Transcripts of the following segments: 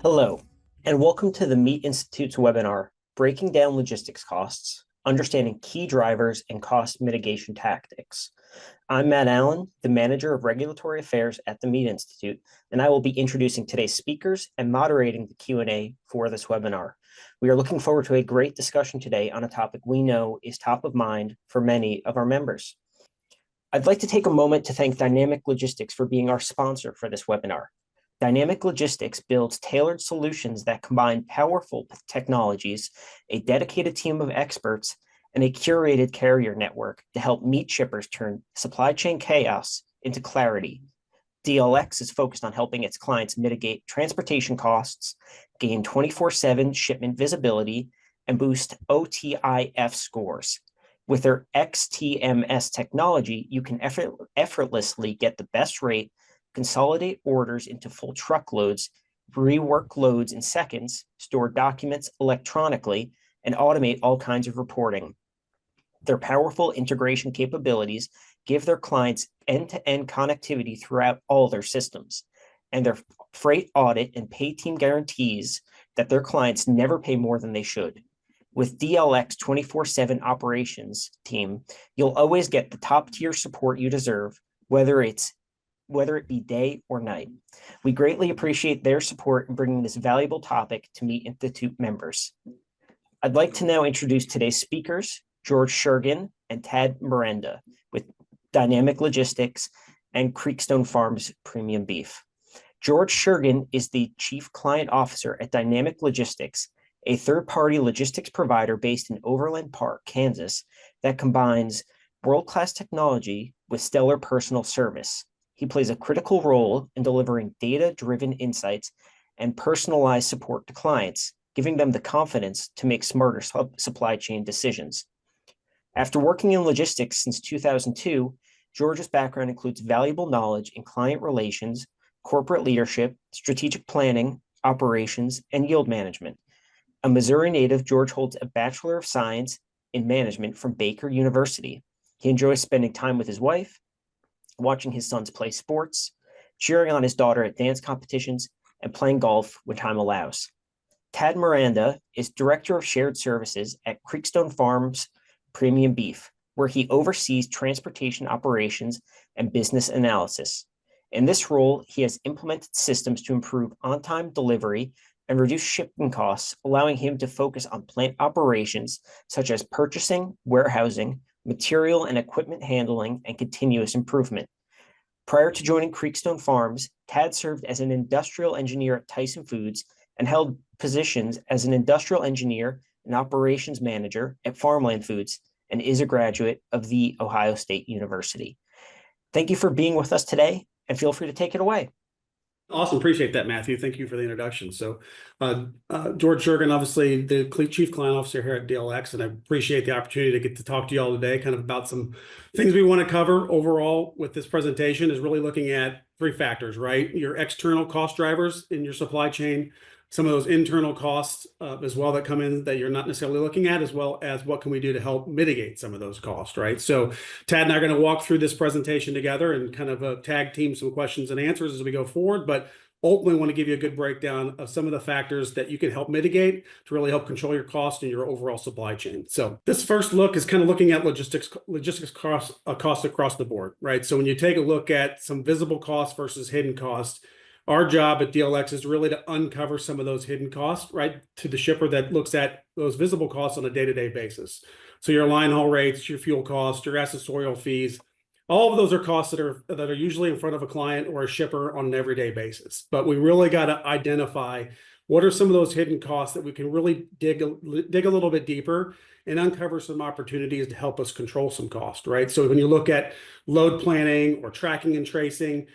Hello, and welcome to the Meat Institute's webinar, Breaking Down Logistics Costs, Understanding Key Drivers and Cost Mitigation Tactics. I'm Matt Allen, the Manager of Regulatory Affairs at the Meat Institute, and I will be introducing today's speakers and moderating the Q&A for this webinar. We are looking forward to a great discussion today on a topic we know is top of mind for many of our members. I'd like to take a moment to thank Dynamic Logistics for being our sponsor for this webinar. Dynamic Logistics builds tailored solutions that combine powerful technologies, a dedicated team of experts, and a curated carrier network to help meat shippers turn supply chain chaos into clarity. DLX is focused on helping its clients mitigate transportation costs, gain 24/7 shipment visibility, and boost OTIF scores. With their XTMS technology, you can effortlessly get the best rate, consolidate orders into full truckloads, rework loads in seconds, store documents electronically, and automate all kinds of reporting. Their powerful integration capabilities give their clients end-to-end connectivity throughout all their systems, and their freight audit and pay team guarantees that their clients never pay more than they should. With DLX 24/7 operations team, you'll always get the top-tier support you deserve, whether it be day or night. We greatly appreciate their support in bringing this valuable topic to Meat Institute members. I'd like to now introduce today's speakers, George Shergin and Tad Miranda with Dynamic Logistics and Creekstone Farms Premium Beef. George Shergin is the Chief Client Officer at Dynamic Logistics, a third-party logistics provider based in Overland Park, Kansas, that combines world-class technology with stellar personal service. He plays a critical role in delivering data-driven insights and personalized support to clients, giving them the confidence to make smarter supply chain decisions. After working in logistics since 2002, George's background includes valuable knowledge in client relations, corporate leadership, strategic planning, operations, and yield management. A Missouri native, George holds a Bachelor of Science in Management from Baker University. He enjoys spending time with his wife, watching his sons play sports, cheering on his daughter at dance competitions, and playing golf when time allows. Tad Miranda is Director of Shared Services at Creekstone Farms Premium Beef, where he oversees transportation operations and business analysis. In this role, he has implemented systems to improve on-time delivery and reduce shipping costs, allowing him to focus on plant operations such as purchasing, warehousing, material and equipment handling, and continuous improvement. Prior to joining Creekstone Farms, Tad served as an industrial engineer at Tyson Foods and held positions as an industrial engineer and operations manager at Farmland Foods, and is a graduate of The Ohio State University. Thank you for being with us today, and feel free to take it away. Awesome. Appreciate that, Matthew. Thank you for the introduction. So George Shergin, obviously the Chief Client Officer here at DLX, and I appreciate the opportunity to get to talk to you all today kind of about some things we want to cover overall with this presentation is really looking at three factors, right? Your external cost drivers in your supply chain, some of those internal costs as well that come in that you're not necessarily looking at, as well as what can we do to help mitigate some of those costs, right? So Tad and I are going to walk through this presentation together and kind of tag team some questions and answers as we go forward, but ultimately want to give you a good breakdown of some of the factors that you can help mitigate to really help control your cost and your overall supply chain. So this first look is kind of looking at logistics costs across the board, right? So when you take a look at some visible costs versus hidden costs, our job at DLX is really to uncover some of those hidden costs, right, to the shipper that looks at those visible costs on a day-to-day basis. So your line haul rates, your fuel costs, your accessorial fees, all of those are costs that are usually in front of a client or a shipper on an everyday basis. But we really got to identify what are some of those hidden costs that we can really dig a little bit deeper and uncover some opportunities to help us control some cost, right? So when you look at load planning or tracking and tracing,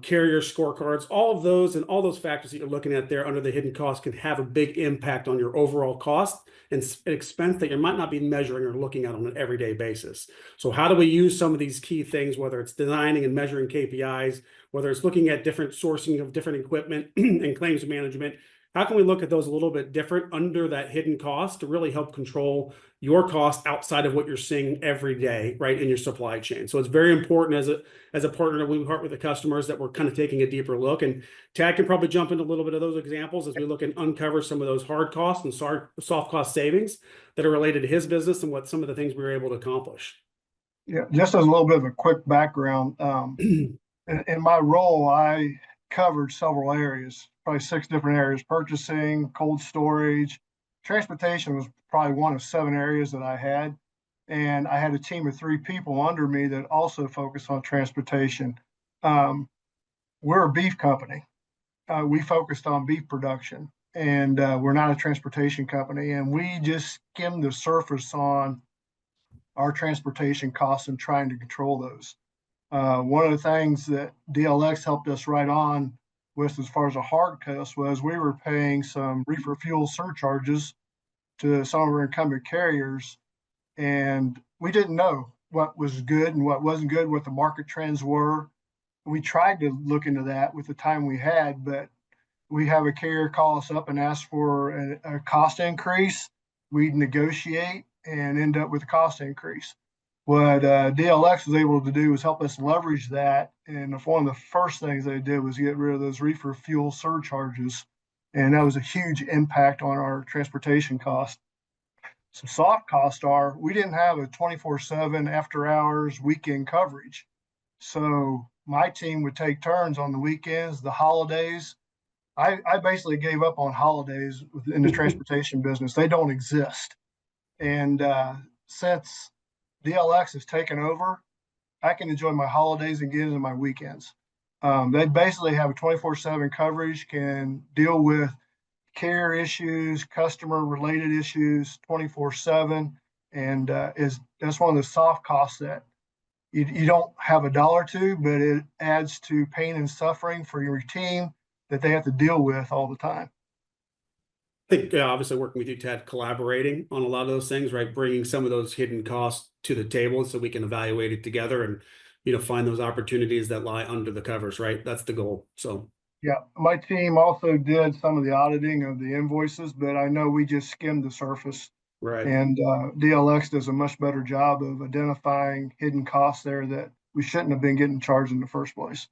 carrier scorecards, all of those and all those factors that you're looking at there under the hidden cost can have a big impact on your overall cost and expense that you might not be measuring or looking at on an everyday basis. So how do we use some of these key things, whether it's designing and measuring KPIs, whether it's looking at different sourcing of different equipment and claims management, how can we look at those a little bit different under that hidden cost to really help control your cost outside of what you're seeing every day, right, in your supply chain. So it's very important as a partner that we partner with the customers that we're kind of taking a deeper look. And Tad can probably jump into a little bit of those examples as we look and uncover some of those hard costs and soft cost savings that are related to his business and what some of the things we were able to accomplish. Yeah, just as a little bit of a quick background, in my role, I covered several areas, probably 6 different areas: purchasing, cold storage, transportation was probably one of 7 areas that I had. And I had a team of 3 people under me that also focused on transportation. Um, we're a beef company. We focused on beef production, and we're not a transportation company. And we just skimmed the surface on our transportation costs and trying to control those. One of the things that DLX helped us right on with as far as a hard cost was we were paying some reefer fuel surcharges to some of our incumbent carriers, and we didn't know what was good and what wasn't good, what the market trends were. We tried to look into that with the time we had, but we have a carrier call us up and ask for a cost increase. We'd negotiate and end up with a cost increase. What DLX was able to do was help us leverage that. And one of the first things they did was get rid of those reefer fuel surcharges. And that was a huge impact on our transportation cost. Some soft costs are we didn't have a 24/7 after hours weekend coverage. So my team would take turns on the weekends, the holidays. I basically gave up on holidays in the transportation business. They don't exist. And since DLX has taken over, I can enjoy my holidays and get into my weekends. They basically have a 24/7 coverage, can deal with care issues, customer related issues 24/7. And that's one of the soft costs that you don't have a dollar to, but it adds to pain and suffering for your team that they have to deal with all the time. I think obviously working with you, Ted, collaborating on a lot of those things, right? Bringing some of those hidden costs to the table so we can evaluate it together and, find those opportunities that lie under the covers, right? That's the goal. So. Yeah, my team also did some of the auditing of the invoices, but I know we just skimmed the surface. Right. And DLX does a much better job of identifying hidden costs there that we shouldn't have been getting charged in the first place.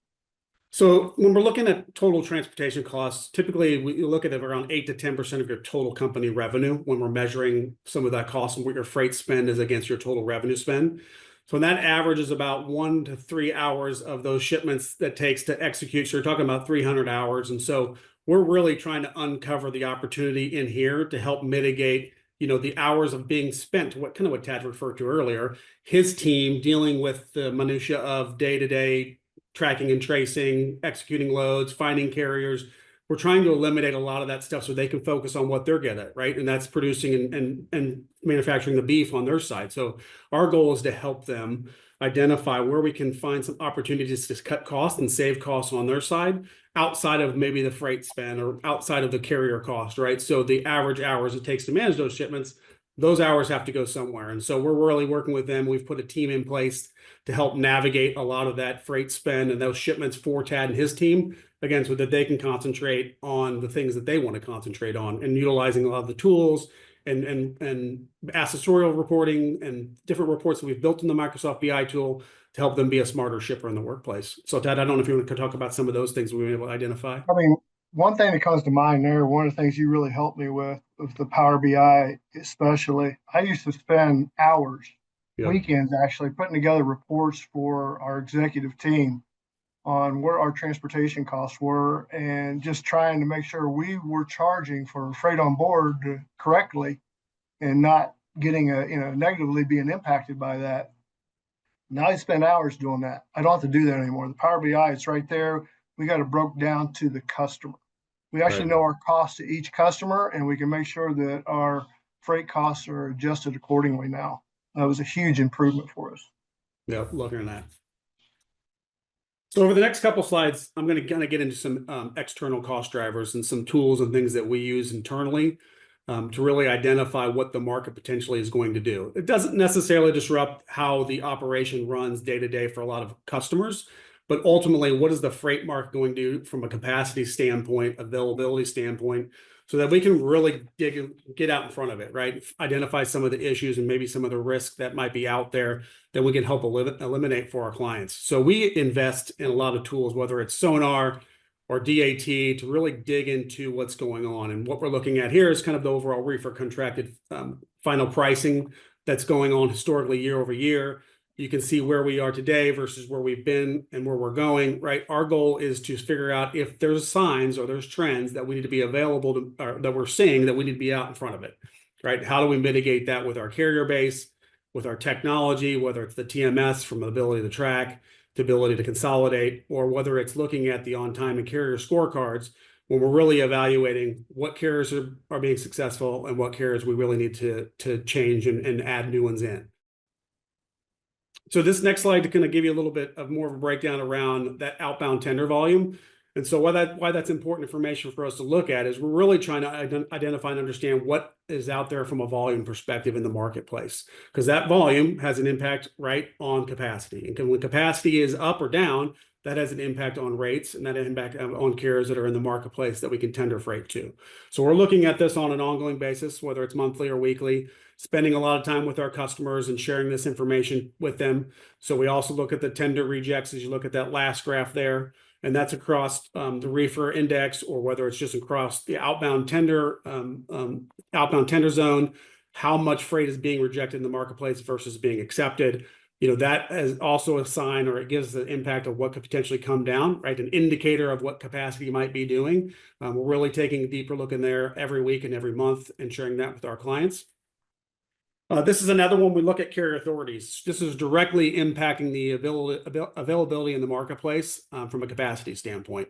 So when we're looking at total transportation costs, typically we look at it around 8 to 10% of your total company revenue when we're measuring some of that cost and what your freight spend is against your total revenue spend. So that average is about 1 to 3 hours of those shipments that takes to execute. So you're talking about 300 hours. And so we're really trying to uncover the opportunity in here to help mitigate, the hours of being spent, what Tad referred to earlier, his team dealing with the minutia of day-to-day tracking and tracing, executing loads, finding carriers. We're trying to eliminate a lot of that stuff so they can focus on what they're good at, right? And that's producing and manufacturing the beef on their side. So our goal is to help them identify where we can find some opportunities to cut costs and save costs on their side outside of maybe the freight spend or outside of the carrier cost, right? So the average hours it takes to manage those shipments, those hours have to go somewhere. And so we're really working with them. We've put a team in place to help navigate a lot of that freight spend and those shipments for Tad and his team, again, so that they can concentrate on the things that they want to concentrate on and utilizing a lot of the tools and accessorial reporting and different reports that we've built in the Microsoft BI tool to help them be a smarter shipper in the workplace. So Tad, I don't know if you want to talk about some of those things we were able to identify. I mean, one thing that comes to mind there, one of the things you really helped me with the Power BI, especially, I used to spend hours, weekends actually, putting together reports for our executive team on where our transportation costs were and just trying to make sure we were charging for freight on board correctly and not getting negatively being impacted by that. Now I spend hours doing that. I don't have to do that anymore. The Power BI, it's right there. We got it broke down to the customer. We actually know our costs to each customer, and we can make sure that our freight costs are adjusted accordingly now. That was a huge improvement for us. Yeah, looking at that. So over the next couple slides, I'm going to kind of get into some external cost drivers and some tools and things that we use internally to really identify what the market potentially is going to do. It doesn't necessarily disrupt how the operation runs day to day for a lot of customers, but ultimately, what is the freight market going to do from a capacity standpoint, availability standpoint, so that we can really get out in front of it, right? Identify some of the issues and maybe some of the risks that might be out there that we can help eliminate for our clients. So we invest in a lot of tools, whether it's sonar or DAT, to really dig into what's going on. And what we're looking at here is kind of the overall reefer contracted final pricing that's going on historically year over year. You can see where we are today versus where we've been and where we're going, right? Our goal is to figure out if there's signs or there's trends that we need to be available to, or that we're seeing that we need to be out in front of it, right? How do we mitigate that with our carrier base, with our technology, whether it's the TMS from the ability to track, the ability to consolidate, or whether it's looking at the on-time and carrier scorecards when we're really evaluating what carriers are being successful and what carriers we really need to change and add new ones in. So this next slide to kind of give you a little bit of more of a breakdown around that outbound tender volume. And so why that's important information for us to look at is we're really trying to identify and understand what is out there from a volume perspective in the marketplace, because that volume has an impact right on capacity. And when capacity is up or down, that has an impact on rates and that impact on carriers that are in the marketplace that we can tender freight to. So we're looking at this on an ongoing basis, whether it's monthly or weekly, spending a lot of time with our customers and sharing this information with them. So we also look at the tender rejects as you look at that last graph there, and that's across the reefer index, or whether it's just across the outbound tender zone, how much freight is being rejected in the marketplace versus being accepted. That is also a sign, or it gives the impact of what could potentially come down, right? An indicator of what capacity might be doing. We're really taking a deeper look in there every week and every month and sharing that with our clients. This is another one we look at carrier authorities. This is directly impacting the availability in the marketplace from a capacity standpoint.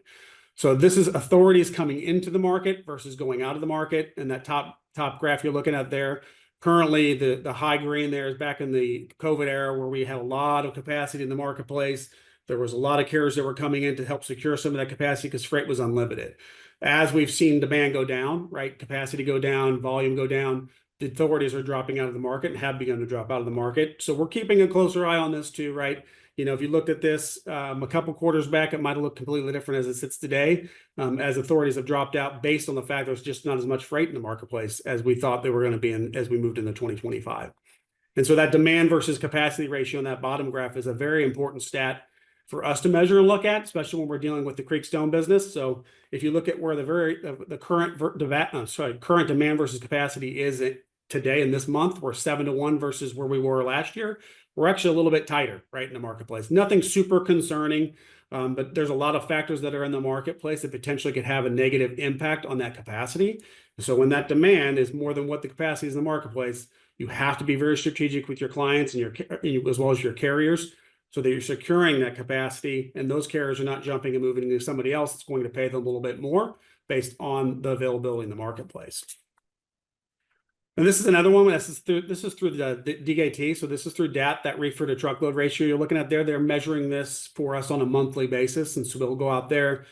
So this is authorities coming into the market versus going out of the market. And that top graph you're looking at there, currently the high green there is back in the COVID era where we had a lot of capacity in the marketplace. There was a lot of carriers that were coming in to help secure some of that capacity because freight was unlimited. As we've seen demand go down, right, capacity go down, volume go down, the authorities are dropping out of the market and have begun to drop out of the market. So we're keeping a closer eye on this too, right? If you looked at this a couple quarters back, it might have looked completely different as it sits today, as authorities have dropped out based on the fact there's just not as much freight in the marketplace as we thought they were going to be in as we moved into 2025. And so that demand versus capacity ratio on that bottom graph is a very important stat for us to measure and look at, especially when we're dealing with the Creekstone business. So if you look at where the current demand versus capacity is today in this month, we're 7-to-1 versus where we were last year. We're actually a little bit tighter, right, in the marketplace. Nothing super concerning, but there's a lot of factors that are in the marketplace that potentially could have a negative impact on that capacity. So when that demand is more than what the capacity is in the marketplace, you have to be very strategic with your clients and as well as your carriers, so that you're securing that capacity, and those carriers are not jumping and moving into somebody else that's going to pay them a little bit more based on the availability in the marketplace. And this is another one. This is through the DAT. So this is through DAT, that reefer to truckload ratio you're looking at there. They're measuring this for us on a monthly basis. And so we'll go out there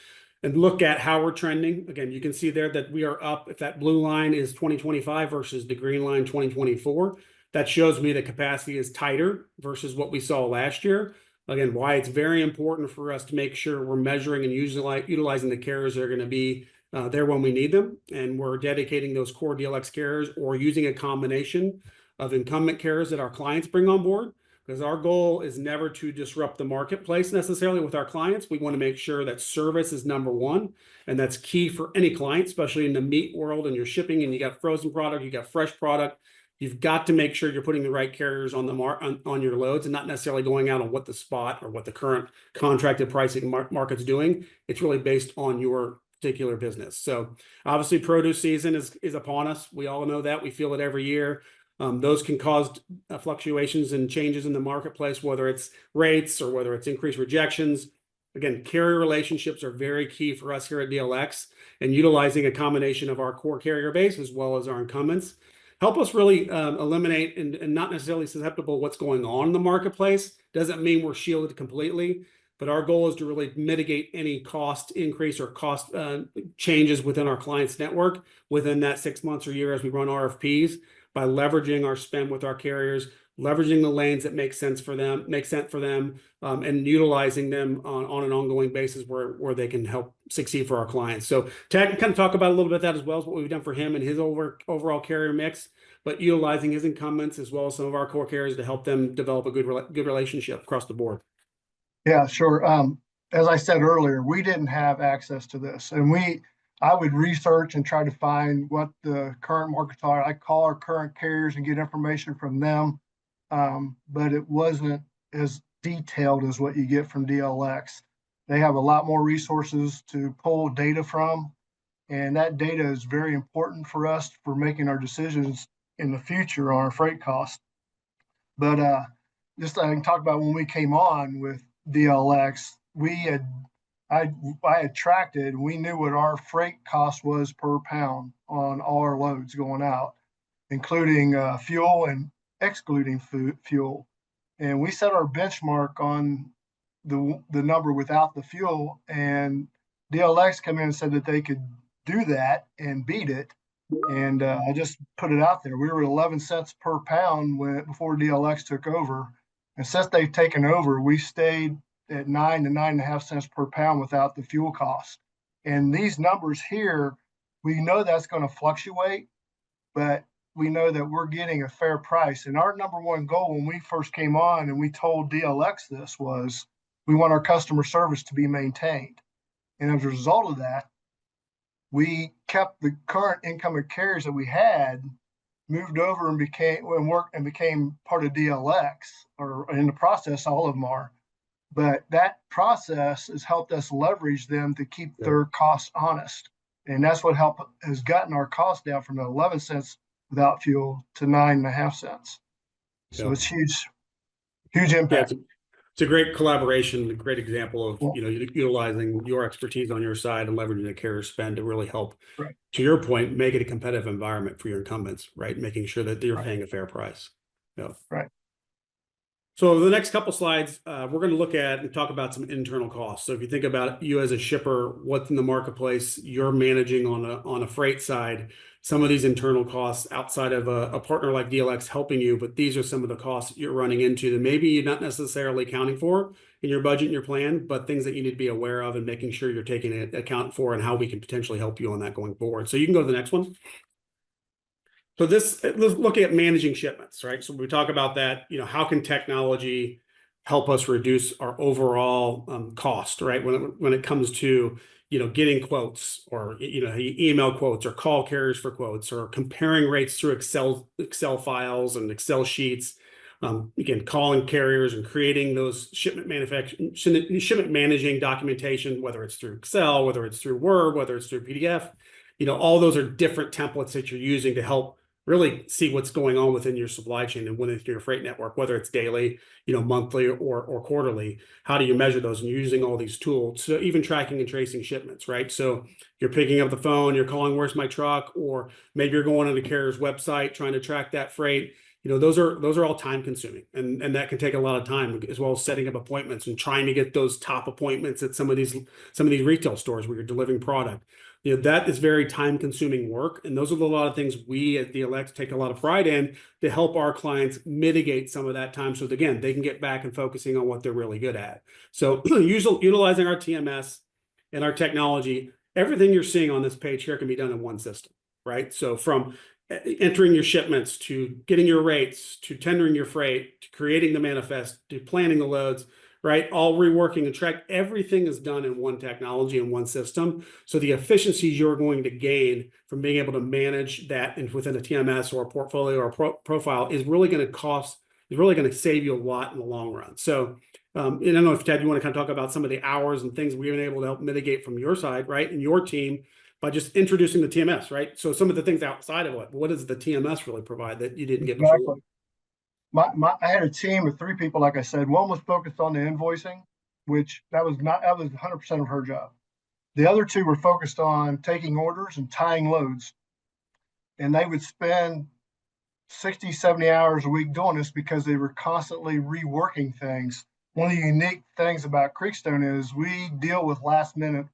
and look at how we're trending. Again, you can see there that we are up. If that blue line is 2025 versus the green line 2024, that shows me the capacity is tighter versus what we saw last year. Again, why it's very important for us to make sure we're measuring and utilizing the carriers that are going to be there when we need them, and we're dedicating those core DLX carriers or using a combination of incumbent carriers that our clients bring on board, because our goal is never to disrupt the marketplace necessarily with our clients. We want to make sure that service is number one, and that's key for any client, especially in the meat world and you're shipping and you got frozen product, you got fresh product. You've got to make sure you're putting the right carriers on on your loads and not necessarily going out on what the spot or what the current contracted pricing market's doing. It's really based on your particular business. So obviously produce season is upon us. We all know that. We feel it every year. Those can cause fluctuations and changes in the marketplace, whether it's rates or whether it's increased rejections. Again, carrier relationships are very key for us here at DLX, and utilizing a combination of our core carrier base as well as our incumbents help us really eliminate and not necessarily susceptible to what's going on in the marketplace. Doesn't mean we're shielded completely, but our goal is to really mitigate any cost increase or cost changes within our client's network within that 6 months or year as we run RFPs by leveraging our spend with our carriers, leveraging the lanes that make sense for them, and utilizing them on an ongoing basis where they can help succeed for our clients. So Tad can kind of talk about a little bit of that as well as what we've done for him and his overall carrier mix, but utilizing his incumbents as well as some of our core carriers to help them develop a good relationship across the board. Yeah, sure. As I said earlier, we didn't have access to this, and I would research and try to find what the current markets are. I call our current carriers and get information from them, but it wasn't as detailed as what you get from DLX. They have a lot more resources to pull data from, and that data is very important for us for making our decisions in the future on our freight costs. But just I can talk about when we came on with DLX, I had tracked it. We knew what our freight cost was per pound on all our loads going out, including fuel and excluding fuel. And we set our benchmark on the number without the fuel. And DLX came in and said that they could do that and beat it. And I just put it out there. We were at 11 cents per pound before DLX took over. And since they've taken over, we stayed at 9 to 9.5 cents per pound without the fuel cost. And these numbers here, we know that's going to fluctuate, but we know that we're getting a fair price. And our number one goal when we first came on and we told DLX this was we want our customer service to be maintained. And as a result of that, we kept the current incumbent carriers that we had, moved over and became part of DLX, or in the process, all of them are. But that process has helped us leverage them to keep their costs honest. And that's what has gotten our costs down from 11 cents without fuel to 9.5 cents. So it's huge impact. Yeah, it's a great collaboration, a great example of utilizing your expertise on your side and leveraging the carrier spend to really help, right, to your point, make it a competitive environment for your incumbents, right? Making sure that they're paying a fair price. Yeah. Right. So the next couple slides, we're going to look at and talk about some internal costs. So if you think about you as a shipper, what's in the marketplace you're managing on a freight side, some of these internal costs outside of a partner like DLX helping you, but these are some of the costs that you're running into that maybe you're not necessarily accounting for in your budget and your plan, but things that you need to be aware of and making sure you're taking account for and how we can potentially help you on that going forward. So you can go to the next one. So let's look at managing shipments, right? So we talk about that, how can technology help us reduce our overall cost, right? When it comes to, getting quotes or, email quotes or call carriers for quotes or comparing rates through Excel files and Excel sheets. Again, calling carriers and creating those shipment managing documentation, whether it's through Excel, whether it's through Word, whether it's through PDF, all those are different templates that you're using to help really see what's going on within your supply chain and within your freight network, whether it's daily, monthly or quarterly. How do you measure those? And you're using all these tools, so even tracking and tracing shipments, right? So you're picking up the phone, you're calling, where's my truck? Or maybe you're going on the carrier's website trying to track that freight. Those are all time consuming, and that can take a lot of time, as well as setting up appointments and trying to get those top appointments at some of these retail stores where you're delivering product. That is very time consuming work. And those are a lot of things we at DLX take a lot of pride in to help our clients mitigate some of that time. So again, they can get back and focusing on what they're really good at. So utilizing our TMS and our technology, everything you're seeing on this page here can be done in one system, right? So from entering your shipments to getting your rates to tendering your freight to creating the manifest to planning the loads, right? All reworking and track, everything is done in one technology and one system. So the efficiencies you're going to gain from being able to manage that within a TMS or a portfolio or a profile is really going to save you a lot in the long run. So I don't know if Ted, you want to kind of talk about some of the hours and things we've been able to help mitigate from your side, right? And your team by just introducing the TMS, right? So some of the things outside of what does the TMS really provide that you didn't get before? Exactly. I had a team of 3 people, like I said. One was focused on the invoicing, which that was 100% of her job. The other 2 were focused on taking orders and tying loads. And they would spend 60, 70 hours a week doing this because they were constantly reworking things. One of the unique things about Creekstone is we deal with last minute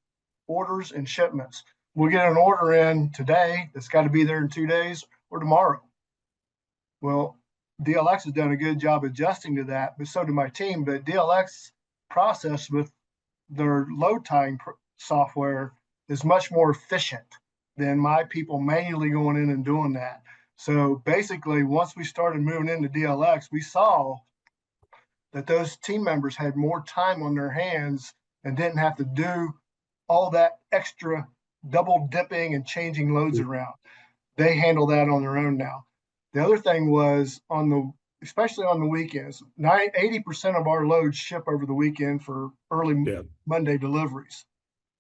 orders and shipments. We'll get an order in today that's got to be there in 2 days or tomorrow. Well, DLX has done a good job adjusting to that, but so did my team. But DLX process with their load time software is much more efficient than my people manually going in and doing that. So basically, once we started moving into DLX, we saw that those team members had more time on their hands and didn't have to do all that extra double dipping and changing loads around. They handle that on their own now. The other thing was especially on the weekends, 80% of our loads ship over the weekend for early Monday deliveries.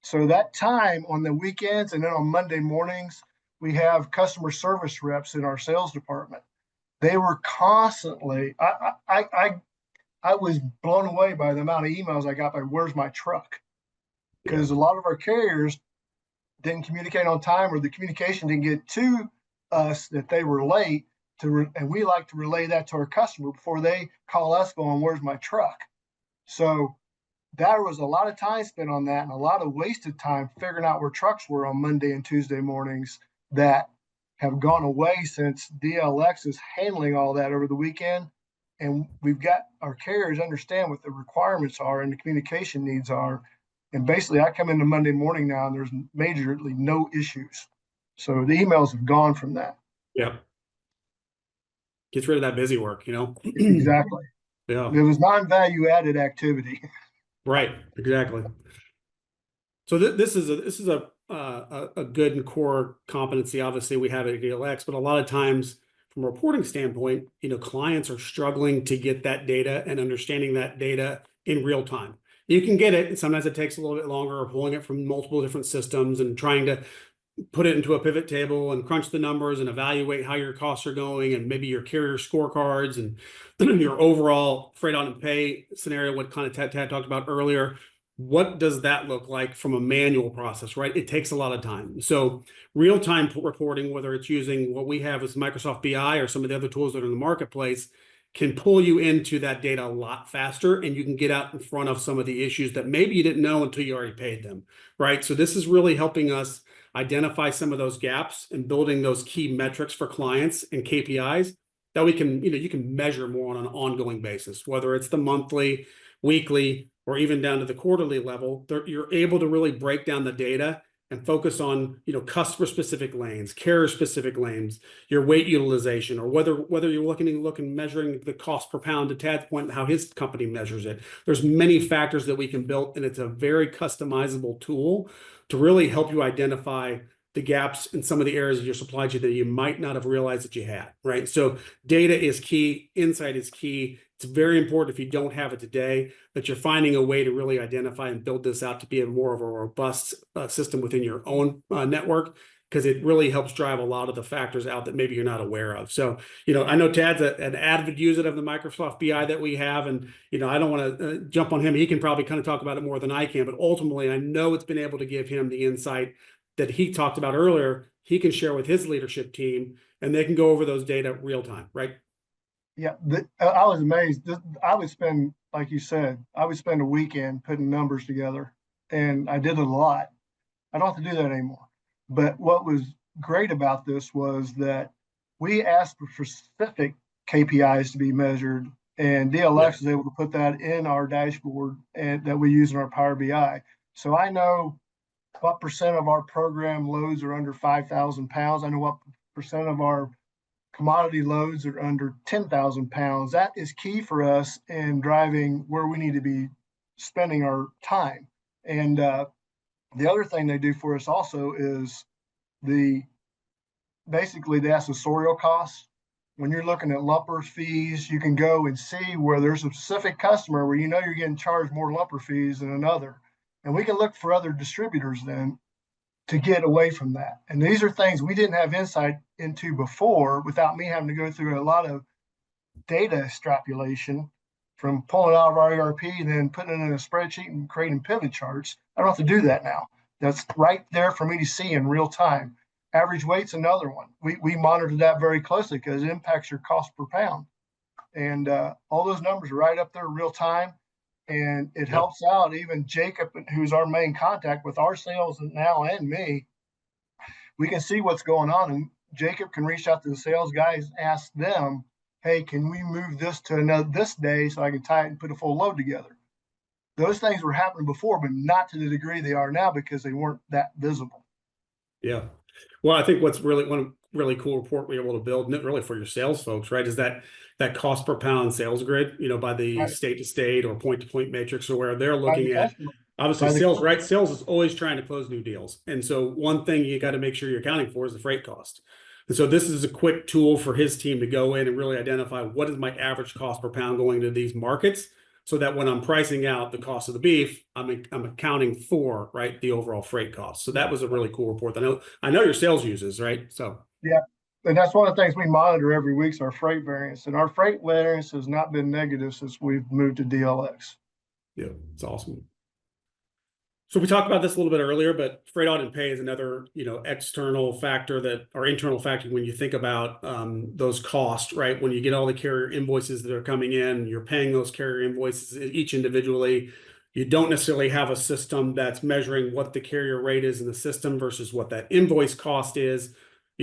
So that time on the weekends and then on Monday mornings, we have customer service reps in our sales department. They were constantly, I was blown away by the amount of emails I got by "Where's my truck?" Because a lot of our carriers didn't communicate on time, or the communication didn't get to us that they were late. And we like to relay that to our customer before they call us going, "Where's my truck?" So there was a lot of time spent on that and a lot of wasted time figuring out where trucks were on Monday and Tuesday mornings that have gone away since DLX is handling all that over the weekend. And we've got our carriers understand what the requirements are and the communication needs are. And basically, I come into Monday morning now and there's majorly no issues. So the emails have gone from that. Yeah. Gets rid of that busy work, Exactly. Yeah. It was non-value added activity. Right. Exactly. So this is a good and core competency. Obviously, we have it at DLX, but a lot of times, from a reporting standpoint, clients are struggling to get that data and understanding that data in real time. You can get it, and sometimes it takes a little bit longer, or pulling it from multiple different systems and trying to put it into a pivot table and crunch the numbers and evaluate how your costs are going and maybe your carrier scorecards and your overall freight on and pay scenario, what kind of Tad talked about earlier. What does that look like from a manual process, right? It takes a lot of time. So real-time reporting, whether it's using what we have as Microsoft BI or some of the other tools that are in the marketplace, can pull you into that data a lot faster, and you can get out in front of some of the issues that maybe you didn't know until you already paid them, right? So this is really helping us identify some of those gaps and building those key metrics for clients and KPIs that we can, you can measure more on an ongoing basis, whether it's the monthly, weekly, or even down to the quarterly level. You're able to really break down the data and focus on, customer specific lanes, carrier specific lanes, your weight utilization, or whether you're looking measuring the cost per pound, to Tad's point, how his company measures it. There's many factors that we can build, and it's a very customizable tool to really help you identify the gaps in some of the areas of your supply chain that you might not have realized that you had, right? So data is key, insight is key. It's very important, if you don't have it today, that you're finding a way to really identify and build this out to be more of a robust system within your own network, because it really helps drive a lot of the factors out that maybe you're not aware of. So, I know Tad's an avid user of the Microsoft BI that we have, and, I don't want to jump on him. He can probably kind of talk about it more than I can, but ultimately, I know it's been able to give him the insight that he talked about earlier. He can share with his leadership team, and they can go over those data real time, right? Yeah, I was amazed. I would spend, like you said, I would spend a weekend putting numbers together, and I did it a lot. I don't have to do that anymore. But what was great about this was that we asked for specific KPIs to be measured, and DLX is able to put that in our dashboard and that we use in our Power BI. So I know what percent of our program loads are under 5,000 pounds. I know what percent of our commodity loads are under 10,000 pounds. That is key for us in driving where we need to be spending our time. And the other thing they do for us also is basically the accessorial costs. When you're looking at lumper fees, you can go and see where there's a specific customer where you're getting charged more lumper fees than another. And we can look for other distributors then to get away from that. And these are things we didn't have insight into before, without me having to go through a lot of data extrapolation from pulling out of our ERP and then putting it in a spreadsheet and creating pivot charts. I don't have to do that now. That's right there for me to see in real time. Average weight's another one. We monitor that very closely because it impacts your cost per pound. And all those numbers are right up there real time. And it helps out even Jacob, who's our main contact with our sales now and me. We can see what's going on, and Jacob can reach out to the sales guys, ask them, hey, can we move this to this day so I can tie it and put a full load together? Those things were happening before, but not to the degree they are now because they weren't that visible. Yeah. Well, I think what's really one really cool report we're able to build, really for your sales folks, right, is that cost per pound sales grid, by the Right. state to state or point to point matrix, or where they're By the looking at customer, obviously by the sales, right? customer. Sales is always trying to close new deals. And so one thing you got to make sure you're accounting for is the freight cost. And so this is a quick tool for his team to go in and really identify what is my average cost per pound going to these markets, so that when I'm pricing out the cost of the beef, I'm accounting for, right, the overall freight cost. So that was a really cool report. I know your sales uses, right? So Yeah. And that's one of the things we monitor every week is our freight variance. And our freight variance has not been negative since we've moved to DLX. yeah, it's awesome. So we talked about this a little bit earlier, but freight audit and pay is another, external factor that, or internal factor when you think about those costs, right? When you get all the carrier invoices that are coming in, you're paying those carrier invoices each individually. You don't necessarily have a system that's measuring what the carrier rate is in the system versus what that invoice cost is.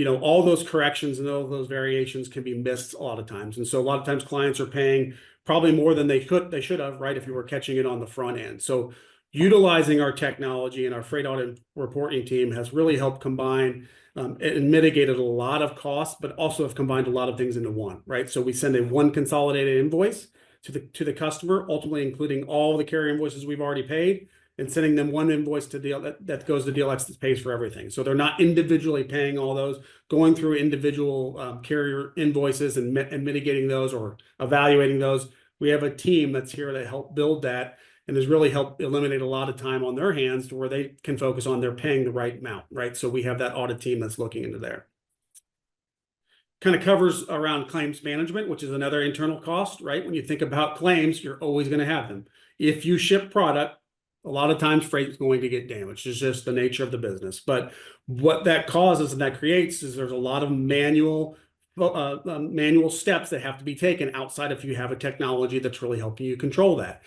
All those corrections and all those variations can be missed a lot of times. And so a lot of times clients are paying probably more than they should have, right? If you were catching it on the front end. So utilizing our technology and our freight audit reporting team has really helped combine and mitigated a lot of costs, but also have combined a lot of things into one, right? So we send a one consolidated invoice to the customer, ultimately including all the carrier invoices we've already paid, and sending them one invoice to that goes to DLX that pays for everything. So they're not individually paying all those, going through individual carrier invoices and mitigating those or evaluating those. We have a team that's here to help build that, and has really helped eliminate a lot of time on their hands to where they can focus on they're paying the right amount, right? So we have that audit team that's looking into there. Kind of covers around claims management, which is another internal cost, right? When you think about claims, you're always going to have them. If you ship product, a lot of times freight is going to get damaged. It's just the nature of the business. But what that causes and that creates is there's a lot of manual steps that have to be taken outside if you have a technology that's really helping you control that.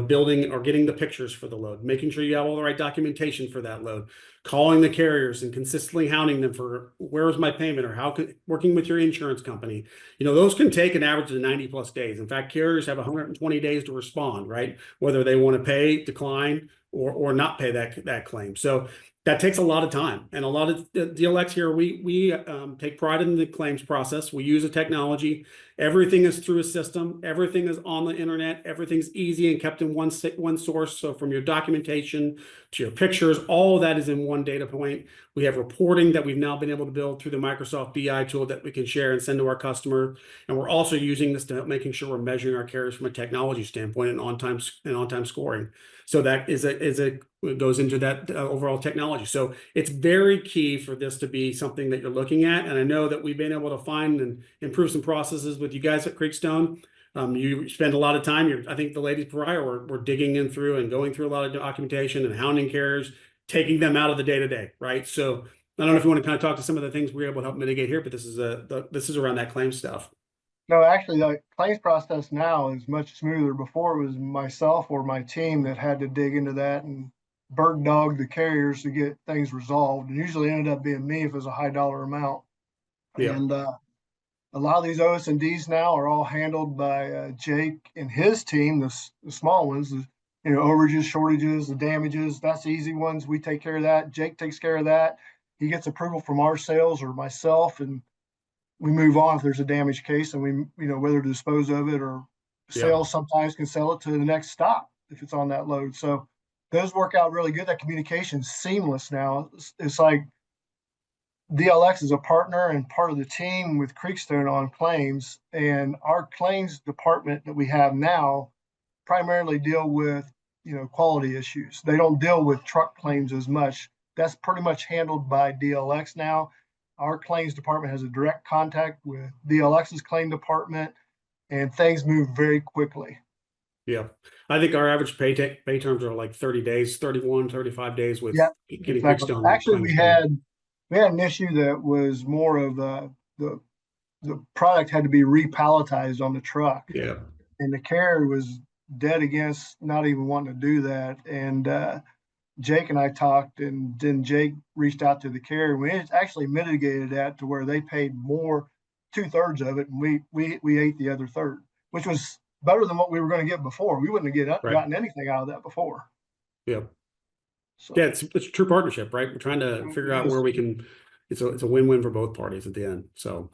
Building or getting the pictures for the load, making sure you have all the right documentation for that load, calling the carriers and consistently hounding them for where's my payment, or working with your insurance company. Those can take an average of 90 plus days. In fact, carriers have 120 days to respond, right? Whether they want to pay, decline, or not pay that claim. So that takes a lot of time, and a lot of DLX here. We take pride in the claims process. We use a technology. Everything is through a system. Everything is on the internet. Everything's easy and kept in one source. So from your documentation to your pictures, all of that is in one data point. We have reporting that we've now been able to build through the Microsoft BI tool that we can share and send to our customer. And we're also using this to help making sure we're measuring our carriers from a technology standpoint and on-time scoring. So that it goes into that overall technology. So it's very key for this to be something that you're looking at. And I know that we've been able to find and improve some processes with you guys at Creekstone. You spend a lot of time. I think the ladies prior were digging in through and going through a lot of documentation and hounding carriers, taking them out of the day-to-day, right? So I don't know if you want to kind of talk to some of the things we're able to help mitigate here, but this is around that claim stuff. No, actually, the claims process now is much smoother. Before it was myself or my team that had to dig into that and bird dog the carriers to get things resolved. And usually ended up being me if it was a high dollar amount. Yeah. And a lot of these OS&Ds now are all handled by Jake and his team, the small ones, overages, shortages, the damages. That's the easy ones. We take care of that. Jake takes care of that. He gets approval from our sales or myself, and we move on if there's a damaged case, and we, whether to dispose of it or Yeah. sales sometimes can sell it to the next stop if it's on that load. So those work out really good. That communication's seamless now. It's like DLX is a partner and part of the team with Creekstone on claims, and our claims department that we have now primarily deal with, quality issues. They don't deal with truck claims as much. That's pretty much handled by DLX now. Our claims department has a direct contact with DLX's claim department, and things move very quickly. Yeah. I think our average pay terms are like 30 days, 31, 35 days with Yeah, getting exactly. Creekstone Actually, claims paid. we had an issue that was more of the product had to be repalletized on the truck, Yeah. and the carrier was dead against not even wanting to do that. And Jake and I talked, and then Jake reached out to the carrier. We actually mitigated that to where they paid more 2/3 of it, and we ate the other third, which was better than what we were going to get before. We wouldn't have Right. gotten anything out of that before. Yeah. So Yeah, it's a true partnership, right? We're trying to figure out where we can, it's a win-win for both parties at the end. So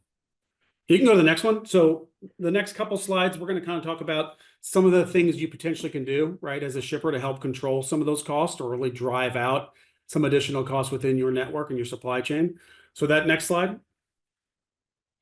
you can go to the next one. So the next couple slides, we're going to kind of talk about some of the things you potentially can do, right, as a shipper to help control some of those costs or really drive out some additional costs within your network and your supply chain. So that next slide,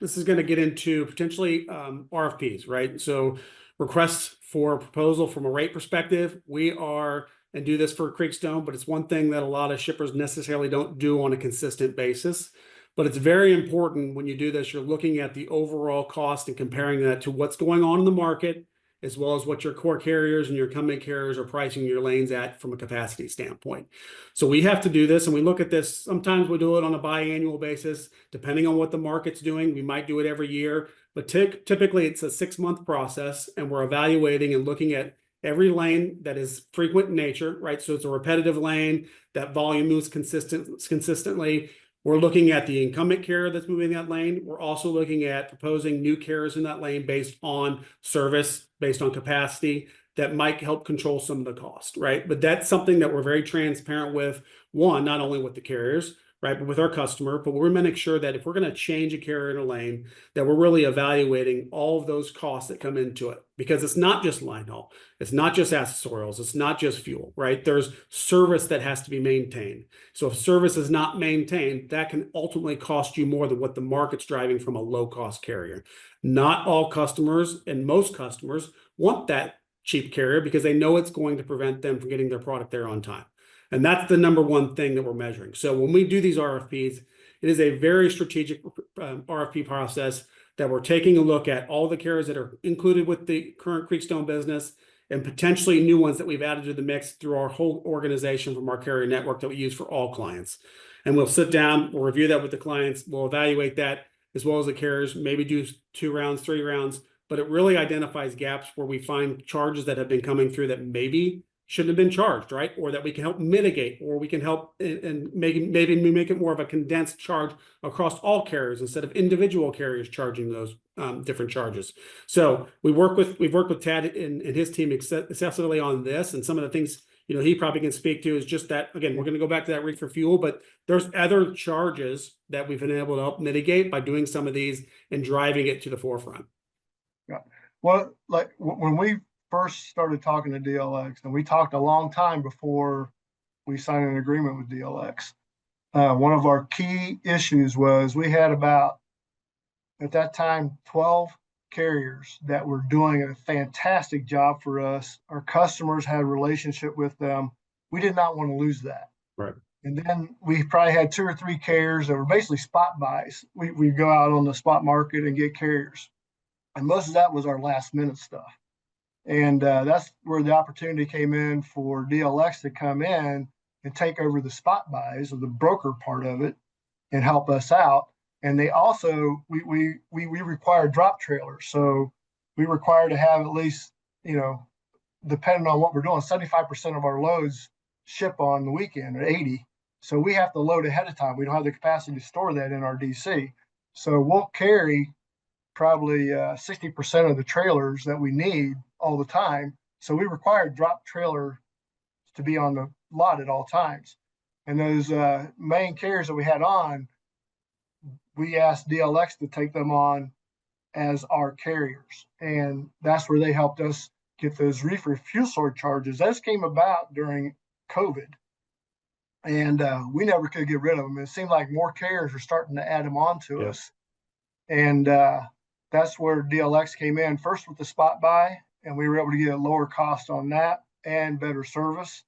this is going to get into potentially RFPs, right? So requests for proposal from a rate perspective, we are, and do this for Creekstone, but it's one thing that a lot of shippers necessarily don't do on a consistent basis. But it's very important when you do this, you're looking at the overall cost and comparing that to what's going on in the market, as well as what your core carriers and your incumbent carriers are pricing your lanes at from a capacity standpoint. So we have to do this, and we look at this. Sometimes we do it on a biannual basis, depending on what the market's doing. We might do it every year, but typically it's a 6-month process, and we're evaluating and looking at every lane that is frequent in nature, right? So it's a repetitive lane, that volume moves consistently. We're looking at the incumbent carrier that's moving that lane. We're also looking at proposing new carriers in that lane based on service, based on capacity, that might help control some of the cost, right? But that's something that we're very transparent with, one, not only with the carriers, right, but with our customer. But we're going to make sure that if we're going to change a carrier in a lane, that we're really evaluating all of those costs that come into it. Because it's not just line haul, it's not just accessorials, it's not just fuel, right? There's service that has to be maintained. So if service is not maintained, that can ultimately cost you more than what the market's driving from a low-cost carrier. Not all customers and most customers want that cheap carrier because they know it's going to prevent them from getting their product there on time. And that's the number one thing that we're measuring. So when we do these RFPs, it is a very strategic RFP process that we're taking a look at all the carriers that are included with the current Creekstone business and potentially new ones that we've added to the mix through our whole organization from our carrier network that we use for all clients. And we'll sit down, we'll review that with the clients, we'll evaluate that as well as the carriers, maybe do 2 rounds, 3 rounds, but it really identifies gaps where we find charges that have been coming through that maybe shouldn't have been charged, right? Or that we can help mitigate, or we can help and maybe make it more of a condensed charge across all carriers instead of individual carriers charging those different charges. So we've worked with Tad and his team excessively on this, and some of the things he probably can speak to is just that. Again, we're going to go back to that rig for fuel, but there's other charges that we've been able to help mitigate by doing some of these and driving it to the forefront. Yeah. Well, like when we first started talking to DLX, and we talked a long time before we signed an agreement with DLX. One of our key issues was we had about, at that time, 12 carriers that were doing a fantastic job for us. Our customers had a relationship with them. We did not want to lose that. Right. And then we probably had 2 or 3 carriers that were basically spot buys. We'd go out on the spot market and get carriers. And most of that was our last minute stuff. And that's where the opportunity came in for DLX to come in and take over the spot buys or the broker part of it and help us out. And they also, we require drop trailers. So we require to have at least, depending on what we're doing, 75% of our loads ship on the weekend, or 80. So we have to load ahead of time. We don't have the capacity to store that in our DC. So we'll carry probably 60% of the trailers that we need all the time. So we require drop trailer to be on the lot at all times. And those main carriers that we had on, we asked DLX to take them on as our carriers. And that's where they helped us get those reefer fuel surcharges. Those came about during COVID. And we never could get rid of them. It seemed like more carriers were starting to add them on to us. And that's where DLX came in first with the spot buy, and we were able to get a lower cost on that and better service.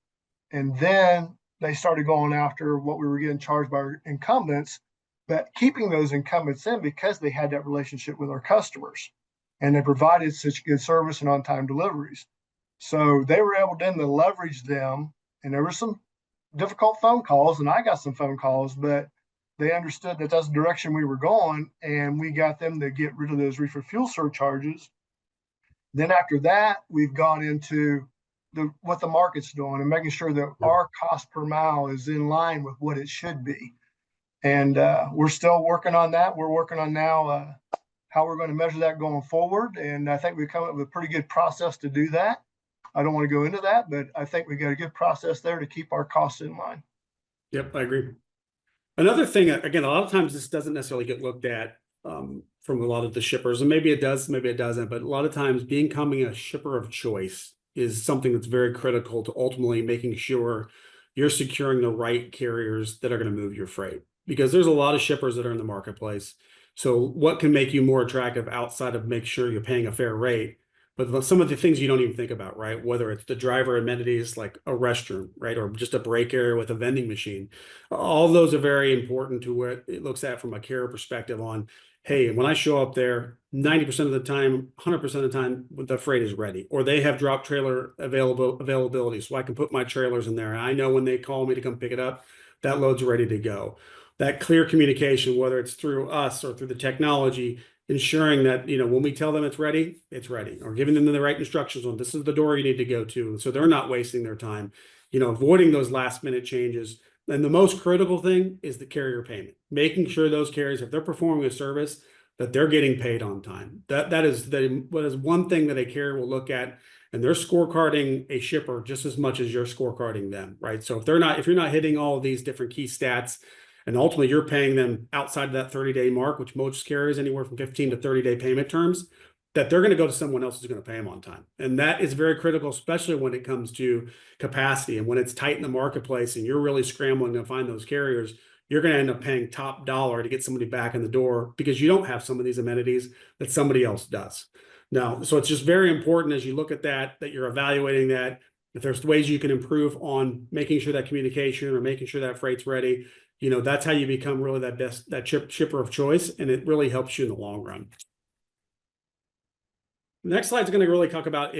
And then they started going after what we were getting charged by our incumbents, but keeping those incumbents in because they had that relationship with our customers and they provided such good service and on-time deliveries. So they were able then to leverage them, and there were some difficult phone calls, and I got some phone calls, but they understood that that's the direction we were going, and we got them to get rid of those reefer fuel surcharges. Then after that, we've gone into what the market's doing and making sure that our cost per mile is in line with what it should be. And we're still working on that. We're working on now how we're going to measure that going forward. And I think we've come up with a pretty good process to do that. I don't want to go into that, but I think we got a good process there to keep our costs in line. Yep, I agree. Another thing, again, a lot of times this doesn't necessarily get looked at from a lot of the shippers, and maybe it does, maybe it doesn't, but a lot of times becoming a shipper of choice is something that's very critical to ultimately making sure you're securing the right carriers that are going to move your freight. Because there's a lot of shippers that are in the marketplace. So what can make you more attractive outside of make sure you're paying a fair rate? But some of the things you don't even think about, right? Whether it's the driver amenities like a restroom, right? Or just a break area with a vending machine. All those are very important to what it looks at from a carrier perspective on, hey, when I show up there, 90% of the time, 100% of the time, the freight is ready. Or they have drop trailer availability. So I can put my trailers in there. And I know when they call me to come pick it up, that load's ready to go. That clear communication, whether it's through us or through the technology, ensuring that, when we tell them it's ready, or giving them the right instructions on this is the door you need to go to. So they're not wasting their time, avoiding those last minute changes. And the most critical thing is the carrier payment, making sure those carriers, if they're performing a service, that they're getting paid on time. That is one thing that a carrier will look at, and they're scorecarding a shipper just as much as you're scorecarding them, right? So if you're not hitting all of these different key stats, and ultimately you're paying them outside of that 30-day mark, which most carriers anywhere from 15 to 30-day payment terms, that they're going to go to someone else who's going to pay them on time. And that is very critical, especially when it comes to capacity and when it's tight in the marketplace and you're really scrambling to find those carriers. You're going to end up paying top dollar to get somebody back in the door because you don't have some of these amenities that somebody else does. Now, so it's just very important as you look at that you're evaluating that. If there's ways you can improve on making sure that communication or making sure that freight's ready, that's how you become really that shipper of choice, and it really helps you in the long run. The next slide is going to really talk about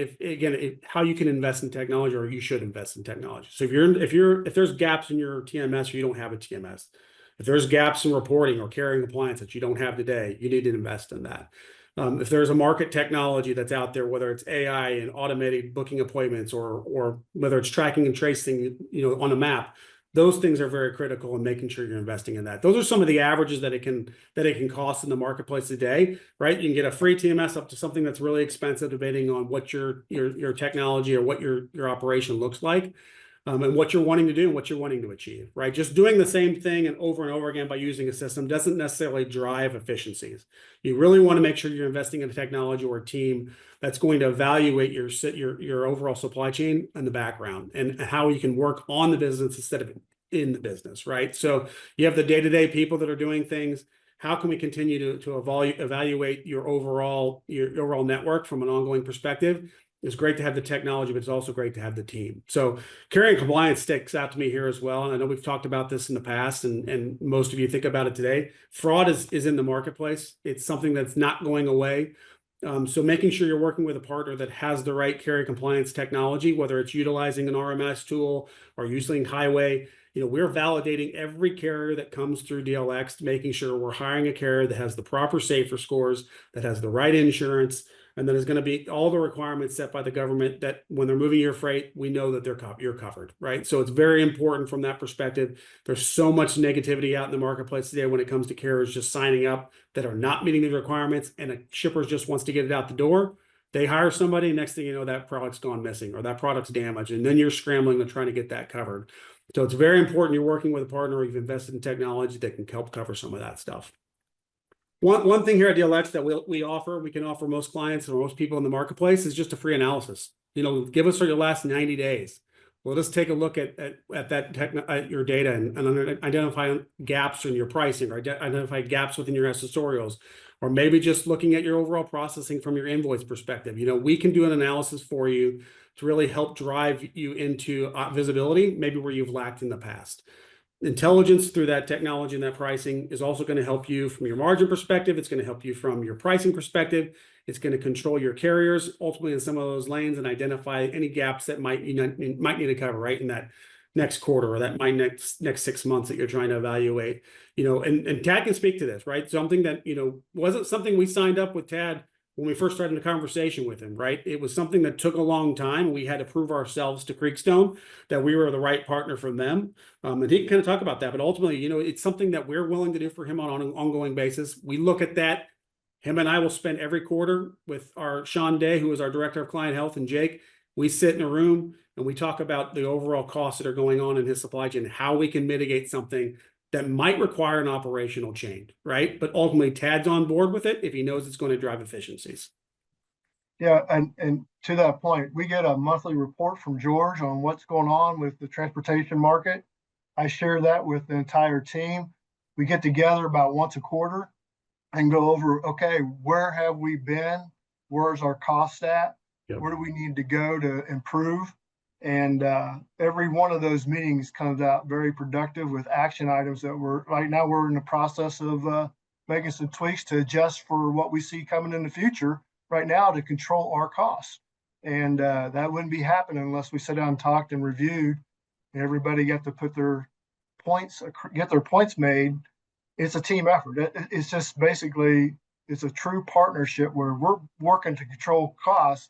how you can invest in technology, or you should invest in technology. So if there's gaps in your TMS or you don't have a TMS, if there's gaps in reporting or carrying compliance that you don't have today, you need to invest in that. If there's a market technology that's out there, whether it's AI and automated booking appointments or whether it's tracking and tracing, on a map, those things are very critical in making sure you're investing in that. Those are some of the averages that it can cost in the marketplace today, right? You can get a free TMS up to something that's really expensive, depending on what your technology or what your operation looks like, and what you're wanting to do and what you're wanting to achieve, right? Just doing the same thing and over again by using a system doesn't necessarily drive efficiencies. You really want to make sure you're investing in a technology or a team that's going to evaluate your overall supply chain in the background and how you can work on the business instead of in the business, right? So you have the day-to-day people that are doing things. How can we continue to evaluate your overall network from an ongoing perspective? It's great to have the technology, but it's also great to have the team. So carrying compliance sticks out to me here as well. And I know we've talked about this in the past, and most of you think about it today. Fraud is in the marketplace. It's something that's not going away. So making sure you're working with a partner that has the right carrier compliance technology, whether it's utilizing an RMS tool or using Highway, we're validating every carrier that comes through DLX, making sure we're hiring a carrier that has the proper SAFER scores, that has the right insurance, and that is going to be all the requirements set by the government that when they're moving your freight, we know that you're covered, right? So it's very important from that perspective. There's so much negativity out in the marketplace today when it comes to carriers just signing up that are not meeting the requirements, and a shipper just wants to get it out the door. They hire somebody, next thing you know, that product's gone missing or that product's damaged, and then you're scrambling to try to get that covered. So it's very important you're working with a partner or you've invested in technology that can help cover some of that stuff. One thing here at DLX that we can offer most clients or most people in the marketplace is just a free analysis. Give us your last 90 days. We'll just take a look at your data and identify gaps in your pricing or identify gaps within your accessorials, or maybe just looking at your overall processing from your invoice perspective. We can do an analysis for you to really help drive you into visibility, maybe where you've lacked in the past. Intelligence through that technology and that pricing is also going to help you from your margin perspective. It's going to help you from your pricing perspective. It's going to control your carriers ultimately in some of those lanes and identify any gaps that might need to cover right in that next quarter or that next 6 months that you're trying to evaluate. And Tad can speak to this, right? Something that wasn't something we signed up with Tad when we first started the conversation with him, right? It was something that took a long time. We had to prove ourselves to Creekstone that we were the right partner for them. And he can kind of talk about that. But ultimately, it's something that we're willing to do for him on an ongoing basis. We look at that Him and I will spend every quarter with our Sean Day, who is our director of client health, and Jake. We sit in a room and we talk about the overall costs that are going on in his supply chain, how we can mitigate something that might require an operational change, right? But ultimately, Tad's on board with it if he knows it's going to drive efficiencies. Yeah, and to that point, we get a monthly report from George on what's going on with the transportation market. I share that with the entire team. We get together about once a quarter and go over, okay, where have we been? Where's our cost at? Yep. Where do we need to go to improve? And every one of those meetings comes out very productive with action items that right now we're in the process of making some tweaks to adjust for what we see coming in the future right now to control our costs. And that wouldn't be happening unless we sat down and talked and reviewed and everybody got to put their get their points made. It's a team effort. It's just basically, it's a true partnership where we're working to control costs.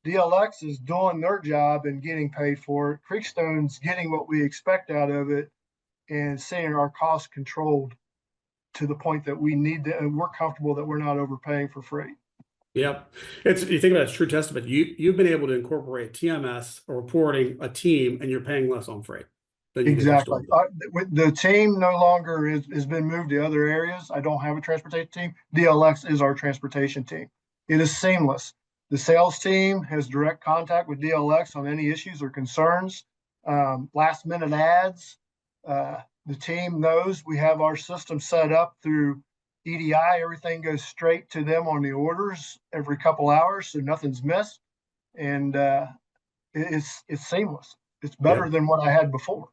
DLX is doing their job and getting paid for it. Creekstone's getting what we expect out of it and seeing our costs controlled to the point that we need to, and we're comfortable that we're not overpaying for freight. Yep. You think about it, it's true testament. You've been able to incorporate TMS or reporting a team and you're paying less on freight. Exactly. The team no longer has been moved to other areas. I don't have a transportation team. DLX is our transportation team. It is seamless. The sales team has direct contact with DLX on any issues or concerns. Last minute ads. The team knows we have our system set up through EDI. Everything goes straight to them on the orders every couple hours, so nothing's missed. And it's seamless. It's better than what I had before.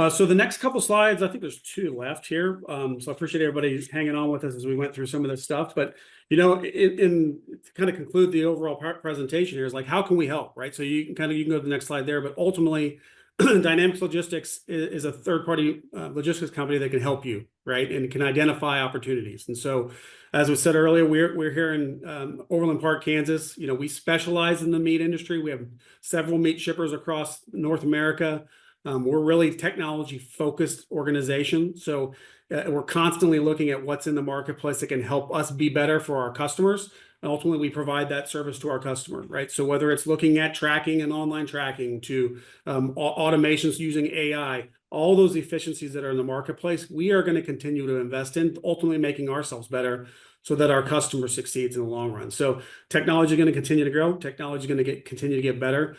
So the next couple slides, I think there's 2 left here. So I appreciate everybody hanging on with us as we went through some of this stuff. But, you know, to kind of conclude the overall presentation here is like, how can we help, right? So you can go to the next slide there. But ultimately, Dynamics Logistics is a third-party logistics company that can help you, right? And can identify opportunities. And so, as we said earlier, we're here in Overland Park, Kansas. You know, we specialize in the meat industry. We have several meat shippers across North America. We're really technology-focused organization, so we're constantly looking at what's in the marketplace that can help us be better for our customers. And ultimately, we provide that service to our customer, right? So whether it's looking at tracking and online tracking to automations using AI, all those efficiencies that are in the marketplace, we are going to continue to invest in, ultimately making ourselves better so that our customer succeeds in the long run. So technology is going to continue to grow. Technology is going to continue to get better.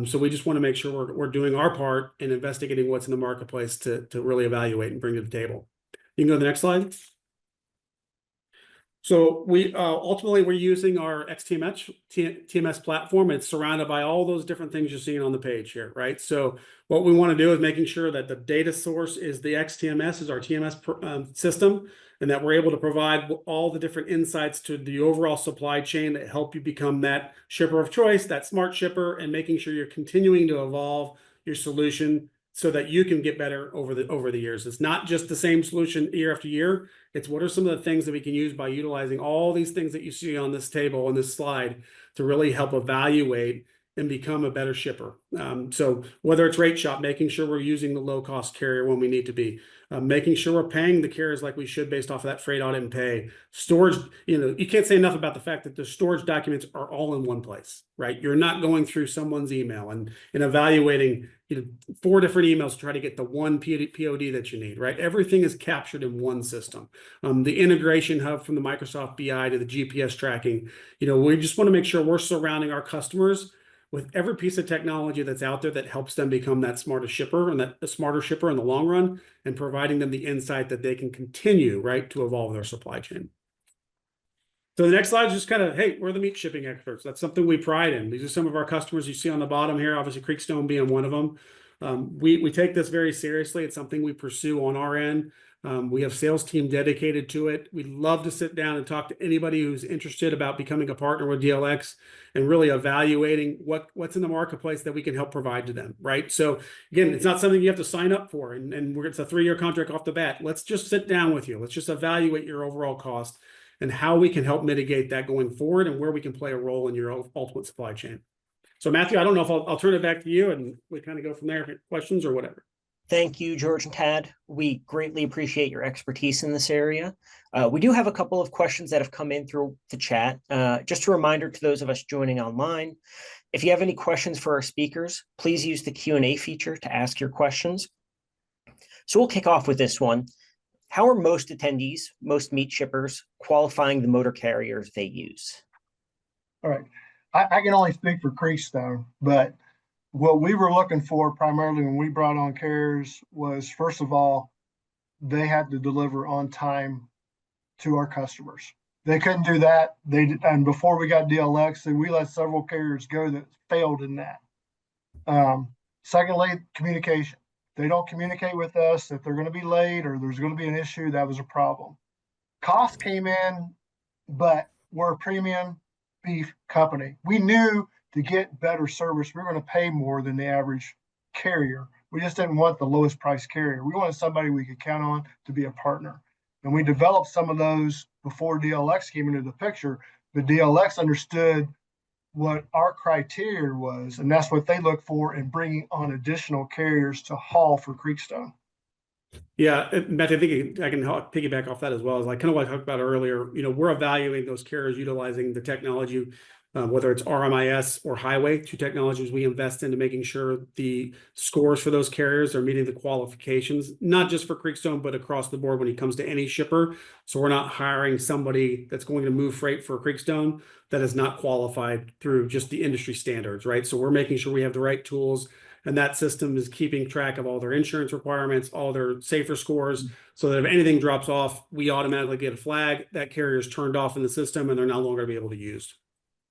So we just want to make sure we're doing our part in investigating what's in the marketplace to really evaluate and bring to the table. You can go to the next slide. So we ultimately we're using our TMS platform. It's surrounded by all those different things you're seeing on the page here, right? So what we want to do is making sure that the data source is the XTMS, is our TMS system, and that we're able to provide all the different insights to the overall supply chain that help you become that shipper of choice, that smart shipper, and making sure you're continuing to evolve your solution so that you can get better over the years. It's not just the same solution year after year. It's what are some of the things that we can use by utilizing all these things that you see on this table, on this slide, to really help evaluate and become a better shipper. So whether it's rate shop, making sure we're using the low-cost carrier when we need to be, making sure we're paying the carriers like we should based off of that freight audit and pay. Storage, you know, you can't say enough about the fact that the storage documents are all in one place, right? You're not going through someone's email and evaluating 4 different emails to try to get the one POD that you need, right? Everything is captured in one system. The integration hub from the Microsoft BI to the GPS tracking, we just want to make sure we're surrounding our customers with every piece of technology that's out there that helps them become that smarter shipper and that smarter shipper in the long run, and providing them the insight that they can continue, right, to evolve their supply chain. So the next slide is just kind of, hey, we're the meat shipping experts. That's something we pride in. These are some of our customers you see on the bottom here, obviously Creekstone being one of them. We take this very seriously. It's something we pursue on our end. We have sales team dedicated to it. We'd love to sit down and talk to anybody who's interested about becoming a partner with DLX and really evaluating what's in the marketplace that we can help provide to them, right? So again, it's not something you have to sign up for, and it's a 3-year contract off the bat. Let's just sit down with you. Let's just evaluate your overall cost and how we can help mitigate that going forward and where we can play a role in your ultimate supply chain. So Matthew, I don't know if I'll turn it back to you and we kind of go from there, questions or whatever. Thank you, George and Tad. We greatly appreciate your expertise in this area. We do have a couple of questions that have come in through the chat. Just a reminder to those of us joining online, if you have any questions for our speakers, please use the Q&A feature to ask your questions. So we'll kick off with this one. How are most attendees, most meat shippers, qualifying the motor carriers they use? All right. I can only speak for Creekstone, but what we were looking for primarily when we brought on carriers was, first of all, they had to deliver on time to our customers. They couldn't do that. And before we got DLX, we let several carriers go that failed in that. Secondly, communication. They don't communicate with us if they're going to be late or there's going to be an issue. That was a problem. Cost came in, but we're a premium beef company. We knew to get better service, we were going to pay more than the average carrier. We just didn't want the lowest price carrier. We wanted somebody we could count on to be a partner. And we developed some of those before DLX came into the picture, but DLX understood what our criteria was, and that's what they look for in bringing on additional carriers to haul for Creekstone. Yeah, Matt, I think I can piggyback off that as well. As like kind of what I talked about earlier, we're evaluating those carriers utilizing the technology, whether it's RMIS or highway, two technologies we invest into making sure the scores for those carriers are meeting the qualifications, not just for Creekstone, but across the board when it comes to any shipper. So we're not hiring somebody that's going to move freight for Creekstone that is not qualified through just the industry standards, right? So we're making sure we have the right tools, and that system is keeping track of all their insurance requirements, all their safer scores, so that if anything drops off, we automatically get a flag. That carrier is turned off in the system, and they're no longer be able to be used.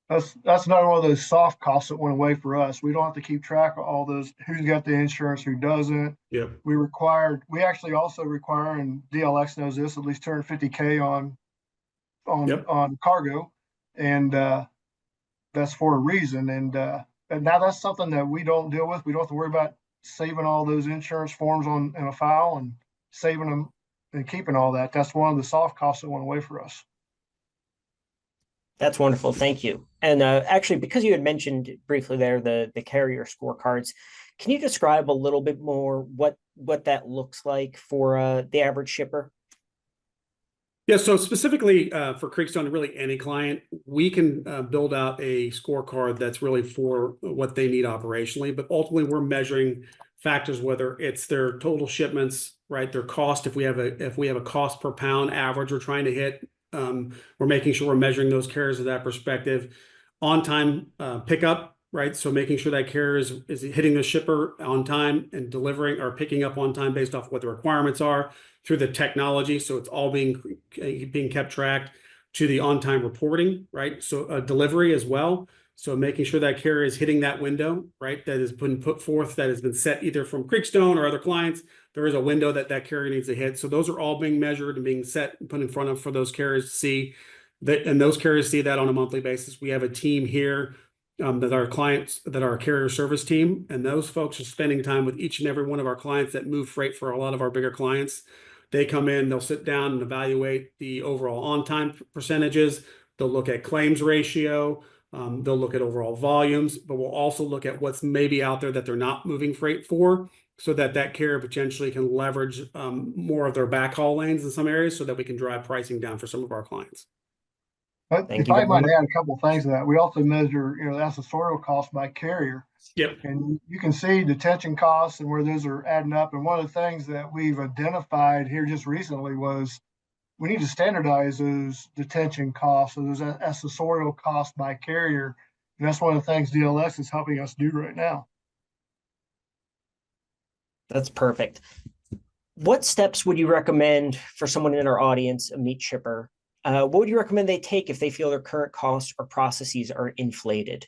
That's another one of those soft costs that went away for us. We don't have to keep track of all those, who's got the insurance, who doesn't. Yep. We actually also require, and DLX knows this, at least $250K on cargo, and that's for a reason. And now that's something that we don't deal with. We don't have to worry about saving all those insurance forms in a file and saving them and keeping all that. That's one of the soft costs that went away for us. That's wonderful. Thank you. And actually, because you had mentioned briefly there the carrier scorecards, can you describe a little bit more what that looks like for the average shipper? Yeah, so specifically for Creekstone, really any client, we can build out a scorecard that's really for what they need operationally. But ultimately, we're measuring factors, whether it's their total shipments, right? Their cost. If we have a cost per pound average, we're trying to hit. We're making sure we're measuring those carriers at that perspective. On time pickup, right? So making sure that carrier is hitting the shipper on time and delivering or picking up on time based off what the requirements are through the technology. So it's all being kept tracked to the on-time reporting, right? So delivery as well. So making sure that carrier is hitting that window, right? That has been put forth, that has been set either from Creekstone or other clients. There is a window that carrier needs to hit. So those are all being measured and being set and put in front of for those carriers to see that, and those carriers see that on a monthly basis. We have a team here that our carrier service team, and those folks are spending time with each and every one of our clients that move freight for a lot of our bigger clients. They come in, they'll sit down and evaluate the overall on-time percentages. They'll look at claims ratio. They'll look at overall volumes, but we'll also look at what's maybe out there that they're not moving freight for, so that carrier potentially can leverage more of their backhaul lanes in some areas so that we can drive pricing down for some of our clients. But if I might add a couple of things to that, we also measure, the accessorial cost by carrier. Yep. And you can see detention costs and where those are adding up. And one of the things that we've identified here just recently was we need to standardize those detention costs, so those accessorial costs by carrier. And that's one of the things DLX is helping us do right now. That's perfect. What steps would you recommend for someone in our audience, a meat shipper? What would you recommend they take if they feel their current costs or processes are inflated?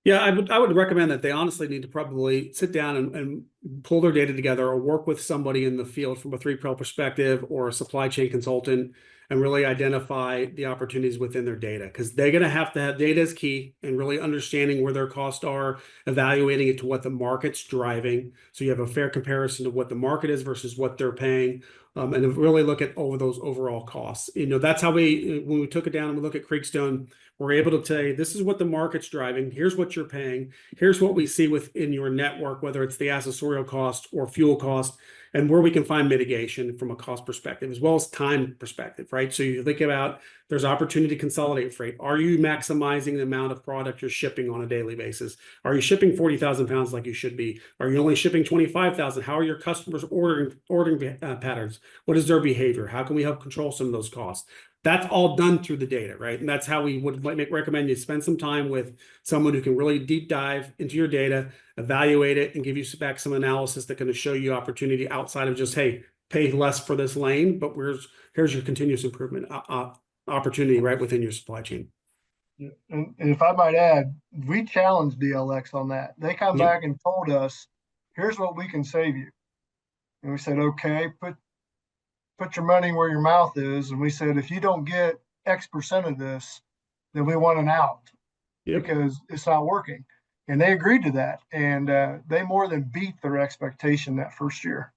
Yeah, I would recommend that they honestly need to probably sit down and pull their data together or work with somebody in the field from a 3PL perspective or a supply chain consultant and really identify the opportunities within their data, because they're going to have data is key, and really understanding where their costs are, evaluating it to what the market's driving. So you have a fair comparison to what the market is versus what they're paying, and really look at over those overall costs. That's how when we took it down and we look at Creekstone, we're able to tell you, this is what the market's driving. Here's what you're paying. Here's what we see within your network, whether it's the accessorial cost or fuel cost, and where we can find mitigation from a cost perspective, as well as time perspective, right? So you think about, there's opportunity to consolidate freight. Are you maximizing the amount of product you're shipping on a daily basis? Are you shipping 40,000 pounds like you should be? Are you only shipping 25,000? How are your customers ordering patterns? What is their behavior? How can we help control some of those costs? That's all done through the data, right? And that's how we would recommend you spend some time with someone who can really deep dive into your data, evaluate it, and give you back some analysis that can show you opportunity outside of just, hey, pay less for this lane, but here's your continuous improvement opportunity right within your supply chain. And if I might add, we challenged DLX on that. They come Yep. back and told us, here's what we can save you. And we said, okay, put your money where your mouth is. And we said, if you don't get X% of this, then we want an out. Yep. Because it's not working. And they agreed to that. And they more than beat their expectation that first year.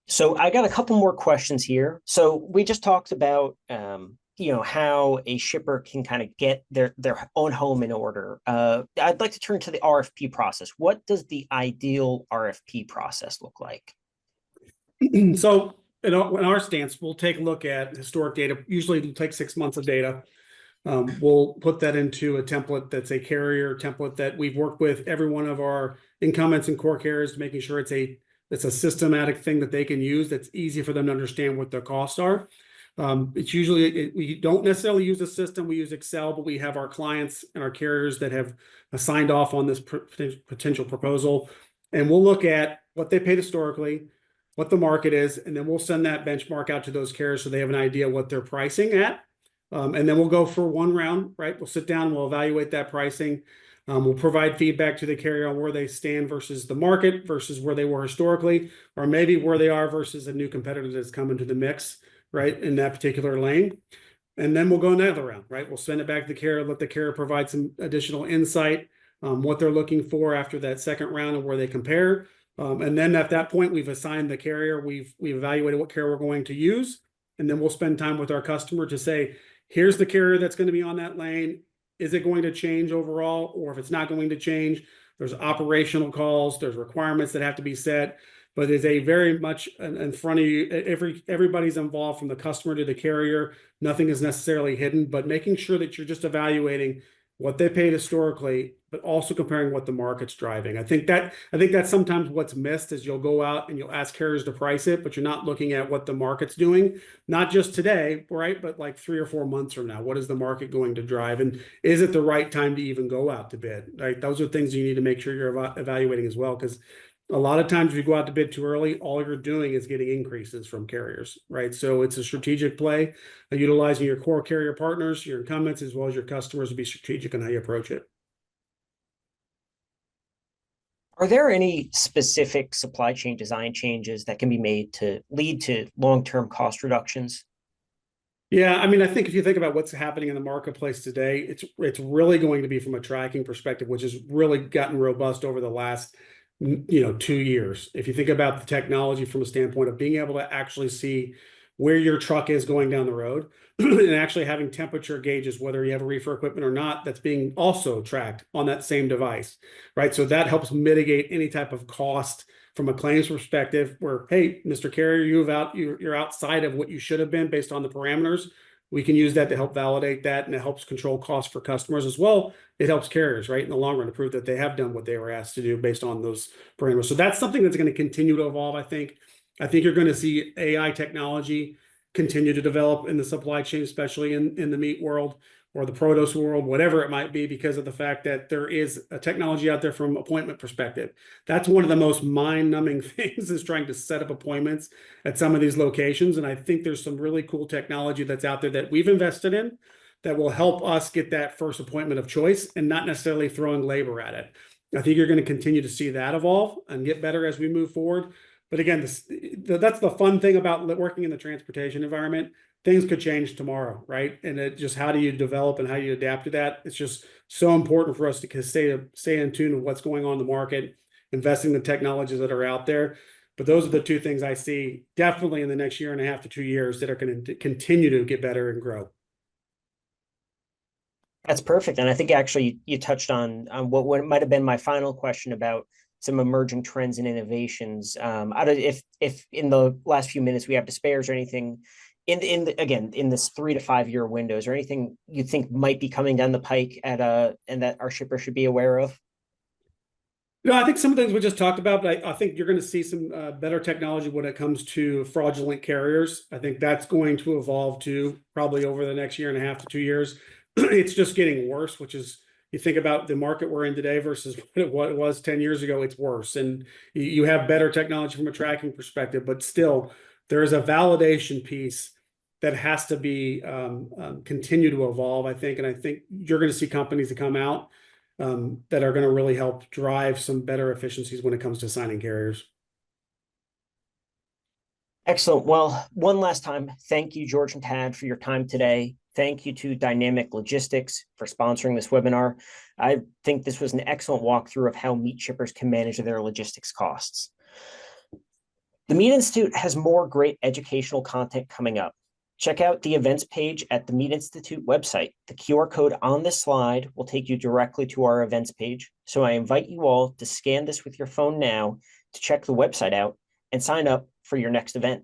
So I got a couple more questions here. So we just talked about, how a shipper can kind of get their own home in order. I'd like to turn to the RFP process. What does the ideal RFP process look like? So in our stance, we'll take a look at historic data. Usually it'll take 6 months of data. We'll put that into a template that's a carrier template that we've worked with every one of our incumbents and core carriers, making sure it's a systematic thing that they can use that's easy for them to understand what their costs are. It's usually, we don't necessarily use a system, we use Excel, but we have our clients and our carriers that have signed off on this potential proposal. And we'll look at what they paid historically, what the market is, and then we'll send that benchmark out to those carriers so they have an idea what they're pricing at. And then we'll go for one round, right? We'll sit down, we'll evaluate that pricing. We'll provide feedback to the carrier on where they stand versus the market versus where they were historically, or maybe where they are versus a new competitor that's come into the mix, right, in that particular lane. And then we'll go another round, right? We'll send it back to the carrier, let the carrier provide some additional insight, what they're looking for after that second round and where they compare. And then at that point, we've assigned the carrier, we've evaluated what carrier we're going to use, and then we'll spend time with our customer to say, here's the carrier that's going to be on that lane. Is it going to change overall? Or if it's not going to change, there's operational calls, there's requirements that have to be set, but it's a very much in front of you. Everybody's involved from the customer to the carrier. Nothing is necessarily hidden, but making sure that you're just evaluating what they paid historically, but also comparing what the market's driving. I think that's sometimes what's missed is you'll go out and you'll ask carriers to price it, but you're not looking at what the market's doing, not just today, right? But like 3 or 4 months from now, what is the market going to drive? And is it the right time to even go out to bid? Right? Those are things you need to make sure you're evaluating as well, because a lot of times if you go out to bid too early, all you're doing is getting increases from carriers, right? So it's a strategic play, utilizing your core carrier partners, your incumbents, as well as your customers to be strategic on how you approach it. Are there any specific supply chain design changes that can be made to lead to long-term cost reductions? Yeah, I mean, I think if you think about what's happening in the marketplace today, it's really going to be from a tracking perspective, which has really gotten robust over the last 2 years. If you think about the technology from a standpoint of being able to actually see where your truck is going down the road and actually having temperature gauges, whether you have a reefer equipment or not, that's being also tracked on that same device, right? So that helps mitigate any type of cost from a claims perspective where, hey, Mr. Carrier, you're outside of what you should have been based on the parameters. We can use that to help validate that, and it helps control costs for customers as well. It helps carriers, right, in the long run to prove that they have done what they were asked to do based on those parameters. So that's something that's going to continue to evolve, I think. I think you're going to see AI technology continue to develop in the supply chain, especially in the meat world or the produce world, whatever it might be, because of the fact that there is a technology out there from appointment perspective. That's one of the most mind-numbing things, is trying to set up appointments at some of these locations. And I think there's some really cool technology that's out there that we've invested in that will help us get that first appointment of choice and not necessarily throwing labor at it. I think you're going to continue to see that evolve and get better as we move forward. But again, that's the fun thing about working in the transportation environment. Things could change tomorrow, right? And it just, how do you develop and how you adapt to that? It's just so important for us to stay in tune with what's going on in the market, investing in the technologies that are out there. But those are the two things I see definitely in the next 1.5 to 2 years that are going to continue to get better and grow. That's perfect. And I think actually you touched on what might have been my final question about some emerging trends and innovations. Out of if in the last few minutes we have to spare, or anything again in this 3 to 5 year windows, or anything you think might be coming down the pike and that our shipper should be aware of? No, I think some of the things we just talked about, but I think you're going to see some better technology when it comes to fraudulent carriers. I think that's going to evolve too, probably over the next 1.5 to 2 years. It's just getting worse, which is, you think about the market we're in today versus what it was 10 years ago, it's worse. And you have better technology from a tracking perspective, but still, there is a validation piece that has to be continue to evolve, I think. And I think you're going to see companies that come out that are going to really help drive some better efficiencies when it comes to signing carriers. Excellent. Well, one last time, thank you, George and Tad, for your time today. Thank you to Dynamic Logistics for sponsoring this webinar. I think this was an excellent walkthrough of how meat shippers can manage their logistics costs. The Meat Institute has more great educational content coming up. Check out the events page at the Meat Institute website. The QR code on this slide will take you directly to our events page. So I invite you all to scan this with your phone now to check the website out and sign up for your next event.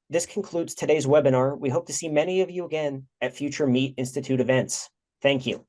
This concludes today's webinar. We hope to see many of you again at future Meat Institute events. Thank you.